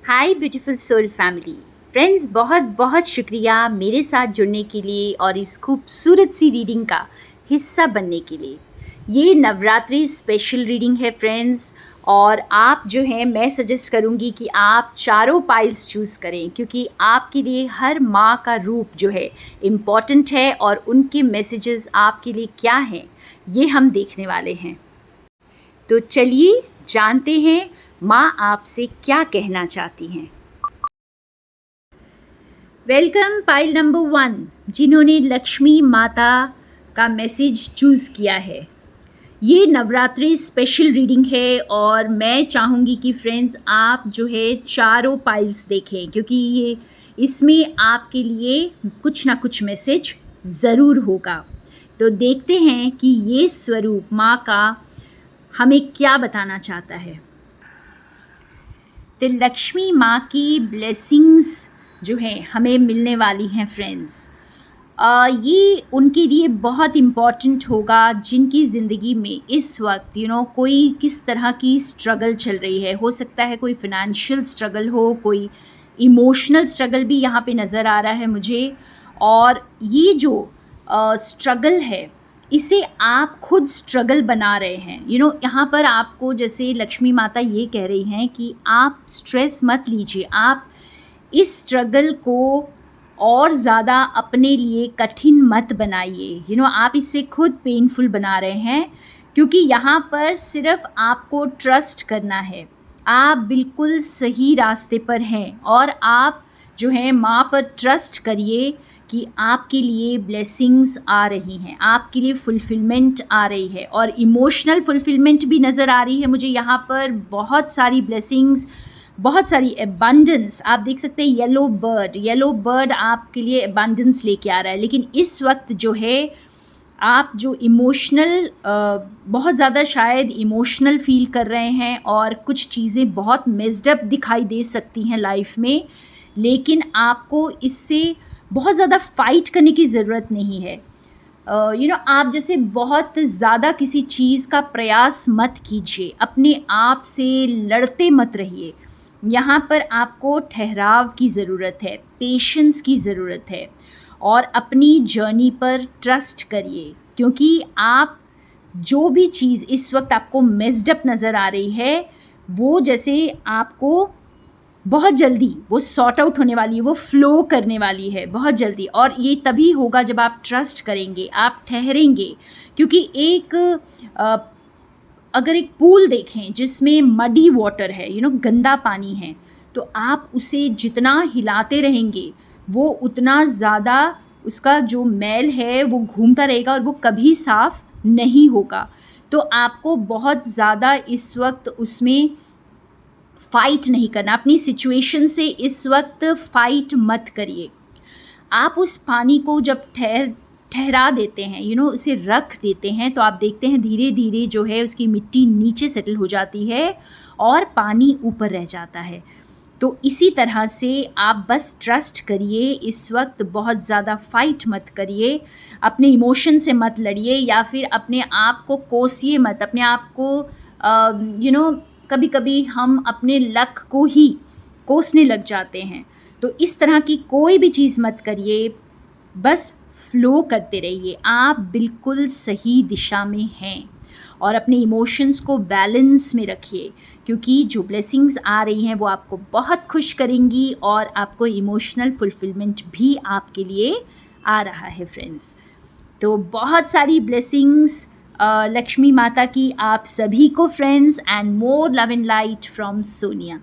हाय beautiful soul family friends, बहुत बहुत शुक्रिया मेरे साथ जुड़ने के लिए और इस खूबसूरत सी रीडिंग का हिस्सा बनने के लिए। ये नवरात्रि स्पेशल रीडिंग है फ्रेंड्स, और आप जो हैं मैं सजेस्ट करूँगी कि आप चारों पाइल्स चूज़ करें, क्योंकि आपके लिए हर माँ का रूप जो है इम्पॉर्टेंट है और उनके मैसेजेस आपके लिए क्या हैं ये हम देखने वाले हैं। तो चलिए जानते हैं माँ आपसे क्या कहना चाहती हैं। वेलकम पाइल नंबर 1, जिन्होंने लक्ष्मी माता का मैसेज चूज़ किया है। ये नवरात्रि स्पेशल रीडिंग है और मैं चाहूँगी कि फ्रेंड्स आप जो है चारों पाइल्स देखें, क्योंकि ये इसमें आपके लिए कुछ ना कुछ मैसेज ज़रूर होगा। तो देखते हैं कि ये स्वरूप माँ का हमें क्या बताना चाहता है। तो लक्ष्मी माँ की ब्लेसिंग्स जो है हमें मिलने वाली हैं फ्रेंड्स। ये उनके लिए बहुत इम्पॉर्टेंट होगा जिनकी ज़िंदगी में इस वक्त कोई किस तरह की स्ट्रगल चल रही है। हो सकता है कोई फिनेंशियल स्ट्रगल हो, कोई इमोशनल स्ट्रगल भी यहाँ पे नज़र आ रहा है मुझे। और ये जो स्ट्रगल है इसे आप खुद स्ट्रगल बना रहे हैं। यहाँ पर आपको जैसे लक्ष्मी माता ये कह रही हैं कि आप स्ट्रेस मत लीजिए, आप इस स्ट्रगल को और ज़्यादा अपने लिए कठिन मत बनाइए। आप इसे खुद पेनफुल बना रहे हैं, क्योंकि यहाँ पर सिर्फ आपको ट्रस्ट करना है। आप बिल्कुल सही रास्ते पर हैं और आप जो है माँ पर ट्रस्ट करिए कि आपके लिए ब्लेसिंग्स आ रही हैं, आपके लिए फुलफिलमेंट आ रही है और इमोशनल फुलफिलमेंट भी नज़र आ रही है मुझे यहाँ पर। बहुत सारी ब्लेसिंग्स, बहुत सारी एबंडेंस। आप देख सकते हैं येलो बर्ड आपके लिए एबंडेंस लेके आ रहा है। लेकिन इस वक्त जो है आप जो इमोशनल बहुत ज़्यादा शायद इमोशनल फील कर रहे हैं और कुछ चीज़ें बहुत मेस्ड अप दिखाई दे सकती हैं लाइफ में, लेकिन आपको इससे बहुत ज़्यादा फ़ाइट करने की ज़रूरत नहीं है। आप जैसे बहुत ज़्यादा किसी चीज़ का प्रयास मत कीजिए, अपने आप से लड़ते मत रहिए। यहाँ पर आपको ठहराव की ज़रूरत है, पेशेंस की ज़रूरत है और अपनी जर्नी पर ट्रस्ट करिए, क्योंकि आप जो भी चीज़ इस वक्त आपको मेस्ड अप नज़र आ रही है वो जैसे आपको बहुत जल्दी वो सॉर्ट आउट होने वाली है, वो फ्लो करने वाली है बहुत जल्दी। और ये तभी होगा जब आप ट्रस्ट करेंगे, आप ठहरेंगे। क्योंकि अगर एक पूल देखें जिसमें मडी वाटर है, गंदा पानी है, तो आप उसे जितना हिलाते रहेंगे वो उतना ज़्यादा उसका जो मैल है वो घूमता रहेगा और वो कभी साफ़ नहीं होगा। तो आपको बहुत ज़्यादा इस वक्त उसमें फ़ाइट नहीं करना, अपनी सिचुएशन से इस वक्त फ़ाइट मत करिए। आप उस पानी को जब ठहरा देते हैं, उसे रख देते हैं, तो आप देखते हैं धीरे धीरे जो है उसकी मिट्टी नीचे सेटल हो जाती है और पानी ऊपर रह जाता है। तो इसी तरह से आप बस ट्रस्ट करिए, इस वक्त बहुत ज़्यादा फ़ाइट मत करिए, अपने इमोशन से मत लड़िए या फिर अपने आप को कोसिए मत, अपने आप को कभी कभी हम अपने लक को ही कोसने लग जाते हैं। तो इस तरह की कोई भी चीज़ मत करिए, बस फ्लो करते रहिए। आप बिल्कुल सही दिशा में हैं और अपने इमोशंस को बैलेंस में रखिए, क्योंकि जो ब्लेसिंग्स आ रही हैं वो आपको बहुत खुश करेंगी और आपको इमोशनल फुलफिलमेंट भी आपके लिए आ रहा है फ्रेंड्स। तो बहुत सारी ब्लेसिंग्स लक्ष्मी माता की आप सभी को friends, and more love and light from Sonia.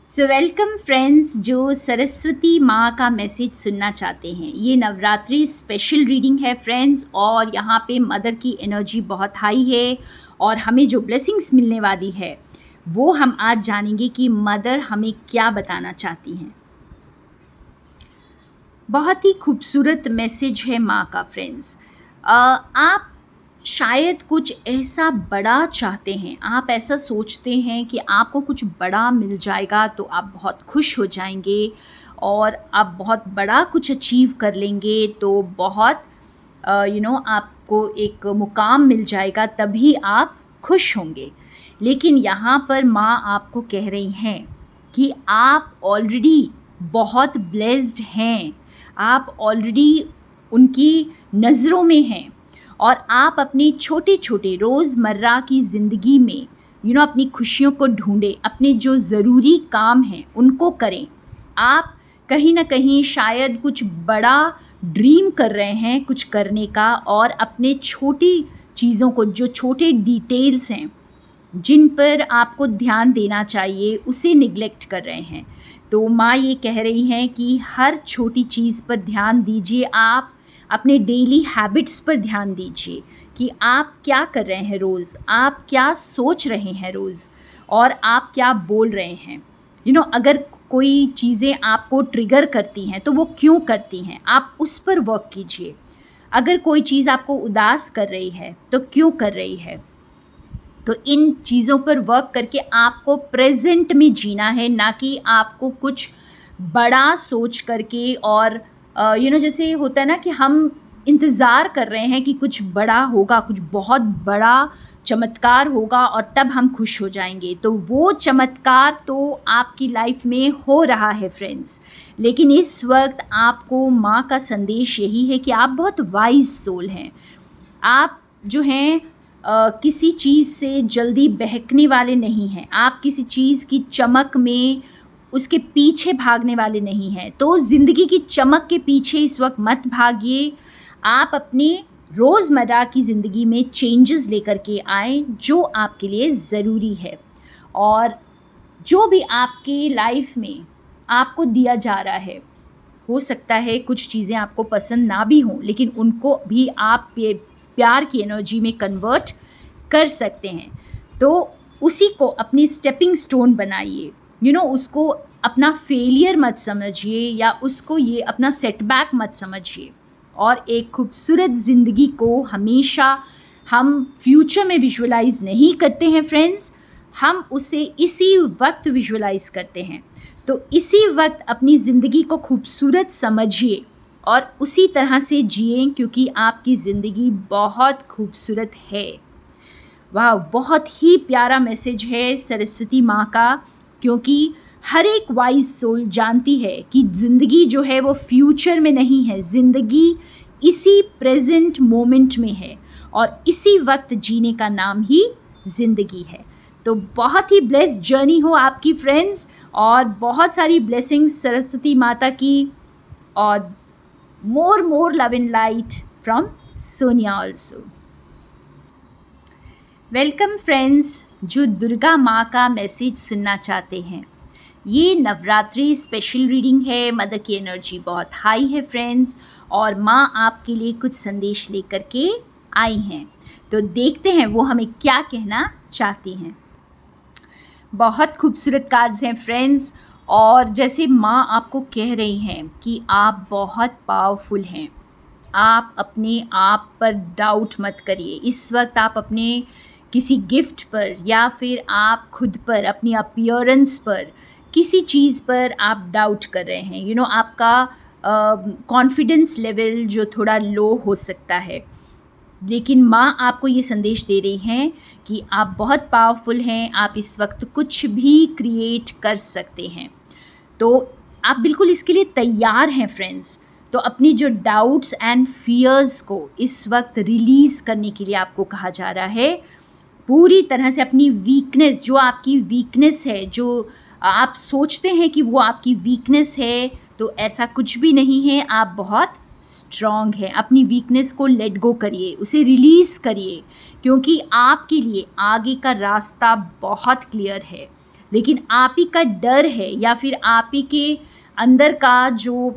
So welcome friends जो सरस्वती माँ का मैसेज सुनना चाहते हैं। ये नवरात्रि स्पेशल रीडिंग है फ्रेंड्स, और यहाँ पे मदर की एनर्जी बहुत हाई है और हमें जो ब्लेसिंग्स मिलने वाली है वो हम आज जानेंगे कि मदर हमें क्या बताना चाहती हैं। बहुत ही खूबसूरत मैसेज है माँ का फ्रेंड्स। आप शायद कुछ ऐसा बड़ा चाहते हैं, आप ऐसा सोचते हैं कि आपको कुछ बड़ा मिल जाएगा तो आप बहुत खुश हो जाएंगे और आप बहुत बड़ा कुछ अचीव कर लेंगे तो बहुत आपको एक मुकाम मिल जाएगा, तभी आप खुश होंगे। लेकिन यहाँ पर माँ आपको कह रही हैं कि आप ऑलरेडी बहुत ब्लेस्ड हैं, आप ऑलरेडी उनकी नज़रों में हैं और आप अपनी छोटे छोटे रोज़मर्रा की ज़िंदगी में अपनी खुशियों को ढूंढें, अपने जो ज़रूरी काम हैं उनको करें। आप कहीं ना कहीं शायद कुछ बड़ा ड्रीम कर रहे हैं कुछ करने का, और अपने छोटी चीज़ों को, जो छोटे डिटेल्स हैं जिन पर आपको ध्यान देना चाहिए, उसे निगलेक्ट कर रहे हैं। तो माँ ये कह रही हैं कि हर छोटी चीज़ पर ध्यान दीजिए, आप अपने डेली हैबिट्स पर ध्यान दीजिए कि आप क्या कर रहे हैं रोज़, आप क्या सोच रहे हैं रोज़, और आप क्या बोल रहे हैं। अगर कोई चीज़ें आपको ट्रिगर करती हैं तो वो क्यों करती हैं, आप उस पर वर्क कीजिए। अगर कोई चीज़ आपको उदास कर रही है तो क्यों कर रही है, तो इन चीज़ों पर वर्क करके आपको प्रेजेंट में जीना है, ना कि आपको कुछ बड़ा सोच करके। और जैसे होता है ना कि हम इंतज़ार कर रहे हैं कि कुछ बड़ा होगा, कुछ बहुत बड़ा चमत्कार होगा और तब हम खुश हो जाएंगे। तो वो चमत्कार तो आपकी लाइफ में हो रहा है फ्रेंड्स, लेकिन इस वक्त आपको माँ का संदेश यही है कि आप बहुत वाइज सोल हैं। आप जो हैं किसी चीज़ से जल्दी बहकने वाले नहीं हैं, आप किसी चीज़ की चमक में उसके पीछे भागने वाले नहीं हैं। तो ज़िंदगी की चमक के पीछे इस वक्त मत भागिए, आप अपने रोज़मर्रा की ज़िंदगी में चेंजेस लेकर के आएँ जो आपके लिए ज़रूरी है। और जो भी आपके लाइफ में आपको दिया जा रहा है, हो सकता है कुछ चीज़ें आपको पसंद ना भी हों, लेकिन उनको भी आप प्यार की एनर्जी में कन्वर्ट कर सकते हैं। तो उसी को अपनी स्टेपिंग स्टोन बनाइए। उसको अपना फेलियर मत समझिए या उसको ये अपना सेटबैक मत समझिए। और एक खूबसूरत ज़िंदगी को हमेशा हम फ्यूचर में विजुअलाइज नहीं करते हैं फ्रेंड्स, हम उसे इसी वक्त विजुअलाइज करते हैं। तो इसी वक्त अपनी ज़िंदगी को खूबसूरत समझिए और उसी तरह से जिए, क्योंकि आपकी ज़िंदगी बहुत खूबसूरत है। वाह, बहुत ही प्यारा मैसेज है सरस्वती माँ का, क्योंकि हर एक वाइज सोल जानती है कि ज़िंदगी जो है वो फ्यूचर में नहीं है, ज़िंदगी इसी प्रेजेंट मोमेंट में है और इसी वक्त जीने का नाम ही ज़िंदगी है। तो बहुत ही ब्लेस्ड जर्नी हो आपकी फ्रेंड्स, और बहुत सारी ब्लेसिंग्स सरस्वती माता की, और more love and light from Sonia also. Welcome friends, जो दुर्गा माँ का मैसेज सुनना चाहते हैं, ये नवरात्रि स्पेशल रीडिंग है। मदर की एनर्जी बहुत हाई है फ्रेंड्स, और माँ आपके लिए कुछ संदेश लेकर के आई हैं। तो देखते हैं वो हमें क्या कहना चाहती हैं। बहुत खूबसूरत कार्ड्स हैं फ्रेंड्स, और जैसे माँ आपको कह रही हैं कि आप बहुत पावरफुल हैं, आप अपने आप पर डाउट मत करिए। इस वक्त आप अपने किसी गिफ्ट पर या फिर आप खुद पर, अपनी अपीयरेंस पर, किसी चीज़ पर आप डाउट कर रहे हैं। आपका कॉन्फिडेंस लेवल जो थोड़ा लो हो सकता है, लेकिन माँ आपको ये संदेश दे रही हैं कि आप बहुत पावरफुल हैं, आप इस वक्त कुछ भी क्रिएट कर सकते हैं। तो आप बिल्कुल इसके लिए तैयार हैं फ्रेंड्स। तो अपनी जो डाउट्स एंड फियर्स को इस वक्त रिलीज़ करने के लिए आपको कहा जा रहा है। पूरी तरह से अपनी वीकनेस, जो आपकी वीकनेस है, जो आप सोचते हैं कि वो आपकी वीकनेस है, तो ऐसा कुछ भी नहीं है, आप बहुत स्ट्रॉन्ग हैं। अपनी वीकनेस को लेट गो करिए, उसे रिलीज़ करिए, क्योंकि आपके लिए आगे का रास्ता बहुत क्लियर है। लेकिन आप ही का डर है या फिर आप ही के अंदर का जो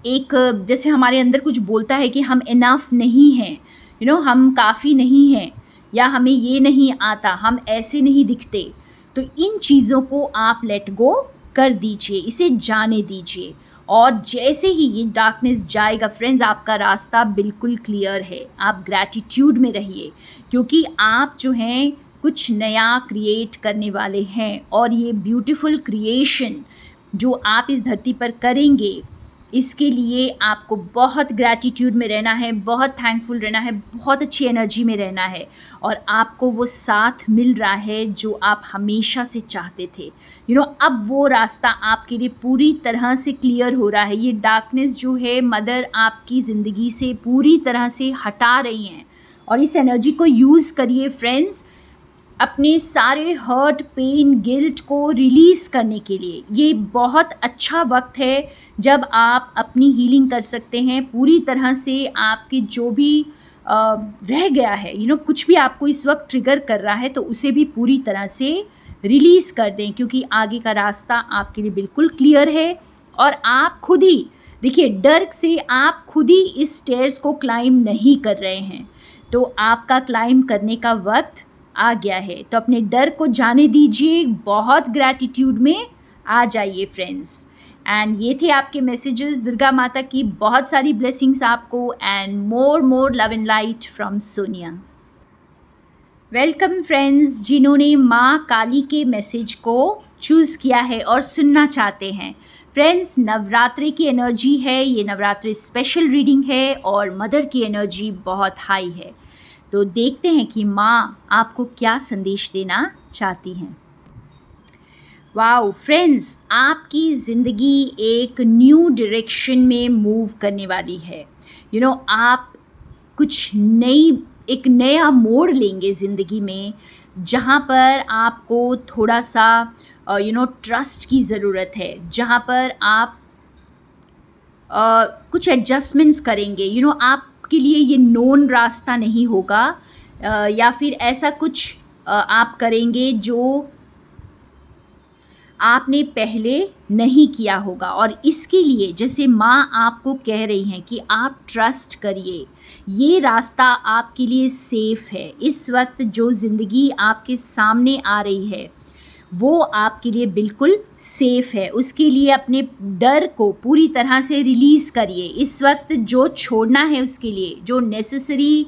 एक, जैसे हमारे अंदर कुछ बोलता है कि हम इनफ नहीं हैं, हम काफ़ी नहीं हैं, या हमें ये नहीं आता, हम ऐसे नहीं दिखते। तो इन चीज़ों को आप लेट गो कर दीजिए, इसे जाने दीजिए, और जैसे ही ये डार्कनेस जाएगा फ्रेंड्स, आपका रास्ता बिल्कुल क्लियर है। आप ग्रैटिट्यूड में रहिए, क्योंकि आप जो हैं कुछ नया क्रिएट करने वाले हैं, और ये ब्यूटीफुल क्रिएशन जो आप इस धरती पर करेंगे, इसके लिए आपको बहुत ग्रैटिट्यूड में रहना है, बहुत थैंकफुल रहना है, बहुत अच्छी एनर्जी में रहना है और आपको वो साथ मिल रहा है जो आप हमेशा से चाहते थे। अब वो रास्ता आपके लिए पूरी तरह से क्लियर हो रहा है। ये डार्कनेस जो है मदर आपकी ज़िंदगी से पूरी तरह से हटा रही हैं और इस एनर्जी को यूज़ करिए फ्रेंड्स, अपने सारे हर्ट, पेन, गिल्ट को रिलीज़ करने के लिए। ये बहुत अच्छा वक्त है जब आप अपनी हीलिंग कर सकते हैं पूरी तरह से। आपके जो भी रह गया है, कुछ भी आपको इस वक्त ट्रिगर कर रहा है तो उसे भी पूरी तरह से रिलीज़ कर दें, क्योंकि आगे का रास्ता आपके लिए बिल्कुल क्लियर है। और आप खुद ही देखिए, डर से आप खुद ही इस स्टेयर्स को क्लाइम नहीं कर रहे हैं, तो आपका क्लाइम करने का वक्त आ गया है। तो अपने डर को जाने दीजिए, बहुत ग्रैटिट्यूड में आ जाइए फ्रेंड्स। एंड ये थे आपके मैसेजेस। दुर्गा माता की बहुत सारी ब्लेसिंग्स आपको and more love and light from Sonia. Welcome friends, जिन्होंने माँ काली के मैसेज को चूज़ किया है और सुनना चाहते हैं। फ्रेंड्स, नवरात्रि की एनर्जी है, ये नवरात्रि स्पेशल रीडिंग है और मदर की एनर्जी बहुत हाई है। तो देखते हैं कि माँ आपको क्या संदेश देना चाहती हैं। वाओ फ्रेंड्स, आपकी ज़िंदगी एक न्यू डायरेक्शन में मूव करने वाली है। आप कुछ एक नया मोड़ लेंगे ज़िंदगी में, जहाँ पर आपको थोड़ा सा ट्रस्ट की ज़रूरत है, जहाँ पर आप कुछ एडजस्टमेंट्स करेंगे। आपके लिए ये नोन रास्ता नहीं होगा, या फिर ऐसा कुछ आप करेंगे जो आपने पहले नहीं किया होगा। और इसके लिए जैसे माँ आपको कह रही हैं कि आप ट्रस्ट करिए, ये रास्ता आपके लिए सेफ़ है। इस वक्त जो ज़िंदगी आपके सामने आ रही है वो आपके लिए बिल्कुल सेफ़ है। उसके लिए अपने डर को पूरी तरह से रिलीज़ करिए। इस वक्त जो छोड़ना है, उसके लिए जो नेसेसरी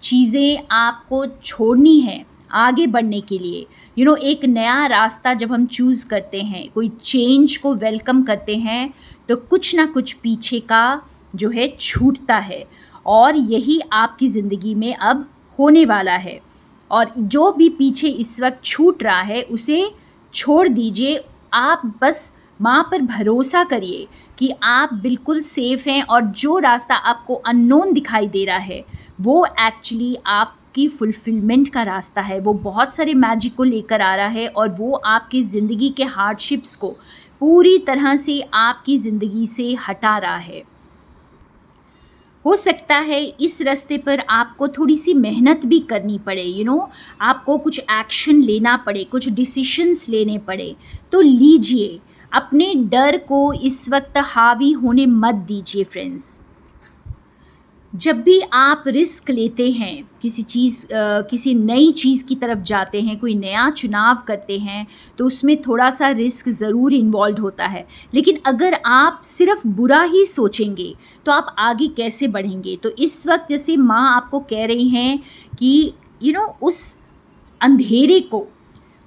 चीज़ें आपको छोड़नी है आगे बढ़ने के लिए। एक नया रास्ता जब हम चूज़ करते हैं, कोई चेंज को वेलकम करते हैं, तो कुछ ना कुछ पीछे का जो है छूटता है और यही आपकी ज़िंदगी में अब होने वाला है। और जो भी पीछे इस वक्त छूट रहा है उसे छोड़ दीजिए। आप बस माँ पर भरोसा करिए कि आप बिल्कुल सेफ़ हैं और जो रास्ता आपको अननोन दिखाई दे रहा है वो एक्चुअली आपकी फुलफिलमेंट का रास्ता है। वो बहुत सारे मैजिक को लेकर आ रहा है और वो आपकी ज़िंदगी के हार्डशिप्स को पूरी तरह से आपकी ज़िंदगी से हटा रहा है। हो सकता है इस रास्ते पर आपको थोड़ी सी मेहनत भी करनी पड़े, आपको कुछ एक्शन लेना पड़े, कुछ डिसीशंस लेने पड़े, तो लीजिए। अपने डर को इस वक्त हावी होने मत दीजिए फ्रेंड्स। जब भी आप रिस्क लेते हैं, किसी नई चीज़ की तरफ जाते हैं, कोई नया चुनाव करते हैं, तो उसमें थोड़ा सा रिस्क ज़रूर इन्वॉल्व होता है। लेकिन अगर आप सिर्फ बुरा ही सोचेंगे तो आप आगे कैसे बढ़ेंगे। तो इस वक्त जैसे माँ आपको कह रही हैं कि उस अंधेरे को,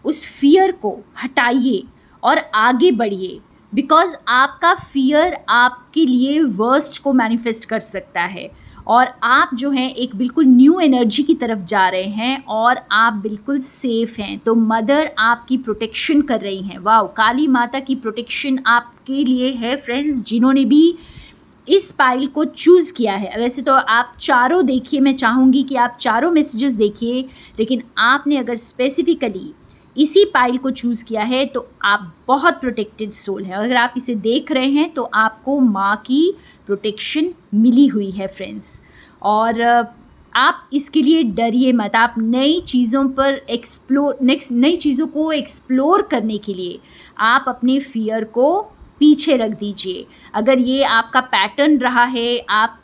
उस फियर को हटाइए और आगे बढ़िए, बिकॉज़ आपका फियर आपके लिए वर्स्ट को मैनिफेस्ट कर सकता है और आप जो हैं एक बिल्कुल न्यू एनर्जी की तरफ जा रहे हैं और आप बिल्कुल सेफ़ हैं। तो मदर आपकी प्रोटेक्शन कर रही हैं। वाओ, काली माता की प्रोटेक्शन आपके लिए है फ्रेंड्स, जिन्होंने भी इस पाइल को चूज़ किया है। वैसे तो आप चारों देखिए, मैं चाहूँगी कि आप चारों मैसेजेस देखिए, लेकिन आपने अगर स्पेसिफ़िकली इसी पाइल को चूज़ किया है तो आप बहुत प्रोटेक्टेड सोल हैं। अगर आप इसे देख रहे हैं तो आपको माँ की प्रोटेक्शन मिली हुई है फ्रेंड्स। और आप इसके लिए डरिए मत। आप नई चीज़ों को एक्सप्लोर करने के लिए आप अपने फियर को पीछे रख दीजिए। अगर ये आपका पैटर्न रहा है, आप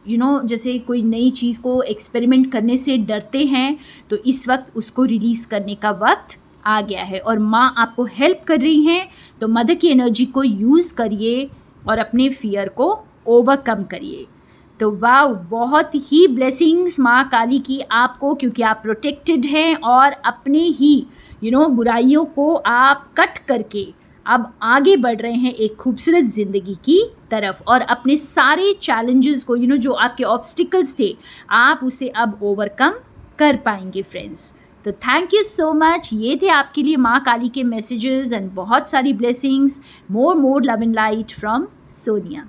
जैसे कोई नई चीज़ को एक्सपेरिमेंट करने से डरते हैं, तो इस वक्त उसको रिलीज़ करने का वक्त आ गया है और माँ आपको हेल्प कर रही हैं। तो मदर की एनर्जी को यूज़ करिए और अपने फियर को ओवरकम करिए। तो वाओ, बहुत ही ब्लेसिंग्स माँ काली की आपको, क्योंकि आप प्रोटेक्टेड हैं और अपने ही बुराइयों को आप कट करके अब आगे बढ़ रहे हैं एक खूबसूरत ज़िंदगी की तरफ, और अपने सारे चैलेंजेस को जो आपके ऑब्स्टिकल्स थे आप उसे अब ओवरकम कर पाएंगे फ्रेंड्स। तो थैंक यू सो मच। ये थे आपके लिए माँ काली के मैसेजेस एंड बहुत सारी blessings. More love and light from Sonia.